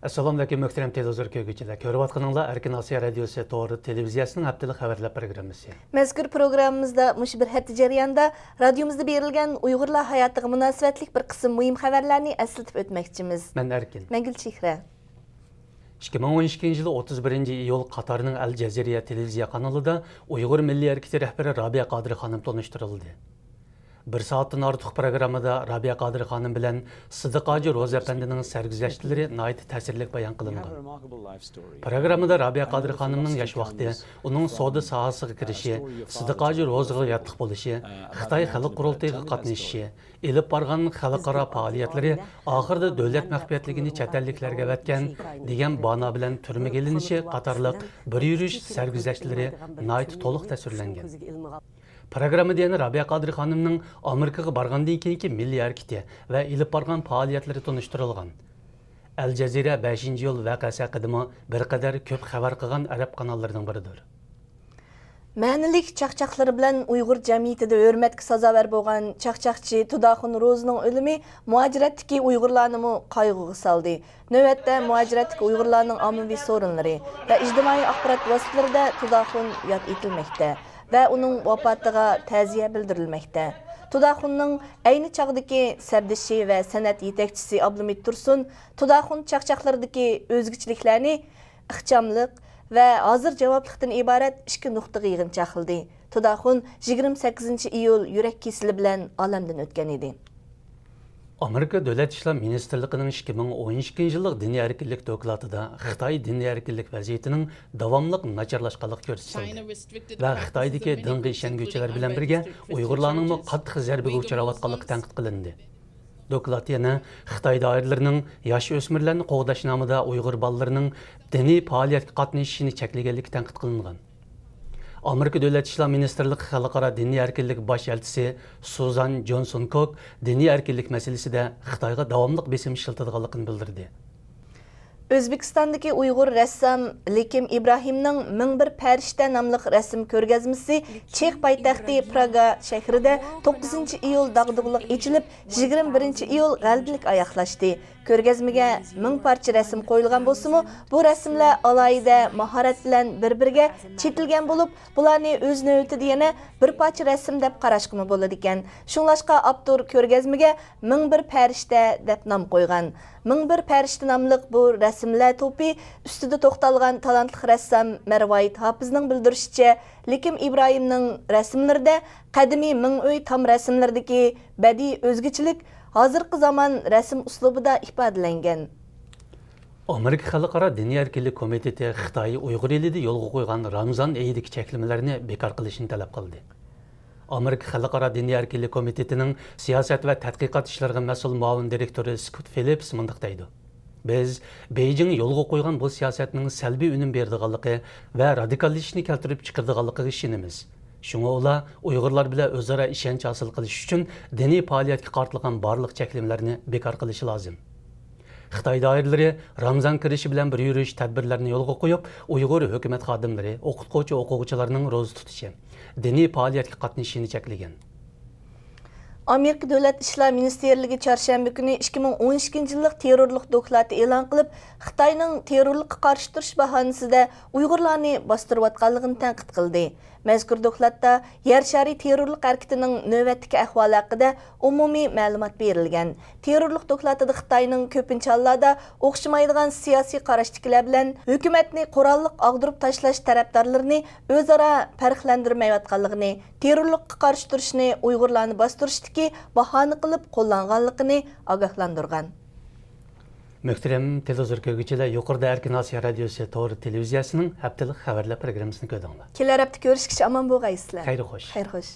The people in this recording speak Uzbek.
Assalamu alaykum muhtaram televizor ko'rguvchilar. Ko'rib atqaninglar Erkin Osiyo radiosi to'g'ri televiziyasining haftalik xabarlar programmasi. Mazkur programmamizda mush bir hafta jarayonida radiomizda berilgan Uyg'urlar hayotiga munosabatlik bir qism muhim xabarlarni eslatib o'tmoqchimiz. Men Erkin. Men Gulchehra. 2012 yılı 31 iyul Qatarning Al Jazeera televiziya kanalida Uyg'ur milliy harakati rahbari Rabia Qodir xonim tanishtirildi. Bir saatdan ortiq programmada Rabia Qodir xonim bilan Sidiq Hoji Ro'za apandining sarguzashtlari nihoyat ta'sirli bayon qilingan. Programmada Rabia Qodir xonimning yosh vaqti, uning savdo sohasiga kirishi, Sidiq Hoji Ro'zaga yotliq bo'lishi, Xitoy xalq qurultayiga qatnashishi, elib borgan xalqaro faoliyatlari oxirida davlat maxfiyatligini chet elliklarga vatgan degan bano bilan turmaga ilinishi qatorliq bir yurish sarguzashtlari nihoyat to'liq tasvirlangan. Programmada yana Rabia Qodir xonimning Amerikaga borgandan keyingi milliy harakati va ilib borgan faoliyatlari tanishtirilgan. Al Jazeera 5-yil voqeasi haqida bir qadar ko'p xabar qilgan arab kanallarining biridir. Ma'nilik chaqchaqlari bilan Uyg'ur jamiyatida hurmatga sazovor bo'lgan chaqchaqchi Tudaxun Ro'zining o'limi muajiratdagi Uyg'urlarni qayg'uga soldi. Navbatda muajiratdagi Uyg'urlarning ommaviy sorunlari va ijtimoiy axborot vositalarida Tudaxun yod etilmoqda ve onun vafatıga ta'ziya bildirilmekte. Tudaxunning ayni chaqdagi sabdishi ve san'at yetakchisi Abdumid Tursun Tudaxun chaqchaqlaridagi o'zgichiliklarni ixchamlik ve hazır javoblikdan iborat ikki nuqtaga yig'inchoq qildi. Tudaxun 28-iyul yurak kesili bilan olamdan o'tgan edi. Amerika Davlat ishlar Ministerligining 2012 yillik diniy erkinlik dokladida Xitoy diniy erkinlik vaziyatining davomli nacharlashganligi ko'rsatildi va Xitoydagi dinga ishonguvchilar bilan birga Uyg'urlarning qattiq zarbaga uchrayotganligi tanqid qilindi. Doklad yana Xitoy doiralarining yosh o'smirlarni qo'g'dash nomida Uyg'ur bolalarining diniy faoliyatga qatnashishini cheklaganligi tanqid qilingan. Amerika Davlat ishlar Ministerligi xalqaro diniy erkinlik bosh elchisi Suzan Johnson Cook diniy erkinlik masalasida Xitoyga davomli besim ishlatadiganligini bildirdi. O'zbekistondagi Uyg'ur rassam Lekim Ibrohimning 1001 Farishta nomli rasm ko'rgazmasi Chex poytaxti Praga shahrida 9-iyul dag'dug'liq ochilib, 21-iyul g'albilik oyoqlashdi. Ko'rgazmaga 1000 parcha rasm qo'yilgan bo'lsa-mu, bu rasmlar alohida mahorat bilan bir-biriga chetilgan bo'lib, bularni o'z navbatida yana bir parcha rasm deb qarashga bo'ladi ekan. Shunlashqa avtor ko'rgazmaga 1001 Farishta deb nom qo'ygan. 1001 Farishta nomli bu rasmlar to'pi ustida to'xtalgan talantli rassam Marvayit Hafizning bildirishicha, Lekim Ibrohimning rasmlarida qadimiy ming uy tam rasmlardagi badiiy o'zgachilik hozirgi zamon rasm uslubida ifodalangan. Amerika Xalqaro diniy erkinlik komiteti Xitoy Uyg'ur elida yo'lga qo'ygan Ramazon oyidagi cheklamalarni bekor qilishni talab qildi. Amerika Xalqaro diniy erkinlik komitetining siyosat va tadqiqot ishlariga mas'ul muavin direktori Scott Phillips mundaq deydi. Biz Beijing yo'lga qo'ygan bu siyosatning salbiy unum berdiganligi va radikallashishni keltirib chiqardiganligiga ishonamiz. Shunga ular Uyg'urlar bilan o'zaro ishonch hosil qilish uchun diniy faoliyatga qartilgan barliq cheklamalarni bekor qilishi lozim. Xitoy doiralari Ramazon kirishi bilan bir yurish tadbirlarini yo'lga qo'yib, Uyg'ur hukumat xodimlari, o'quvchi-o'quvchilarning ro'za tutishi, diniy faoliyatga qatnashishini cheklagan. Amerika Davlat ishlar Ministerligi çarşamba kuni 2012-yillik terrorlik doklati e'lon qilib, Xitoyning terrorlikqa qarshi turish bahonasida Uyg'urlarni bostirayotganligini tanqid qildi. Mazkur doklatda yer shari terrorlik harakatining navbatdagi ahvoli haqida umumiy ma'lumot berilgan. Terrorlik doklatida Xitoyning ko'pincha hollarda o'xshamaydigan siyosiy qarashdagilar bilan hukumatni qurolliq ag'dirib tashlash tarafdorlarini o'zaro farqlantirmayotganligini, terrorlikqa qarshi turishni Uyg'urlarni bostirishdagi bahona qilib qo'llanganligini ogohlantirgan. Muhtaram televizor ko'rguvchilar, yuqorida Erkin Osiyo radiosi to'g'ri televiziyasining haftalik xabarlar programmasini ko'rdinglar. Kelar hafta ko'rishgacha omon bo'lgaysizlar. Xayr xo'sh. Xayr xo'sh.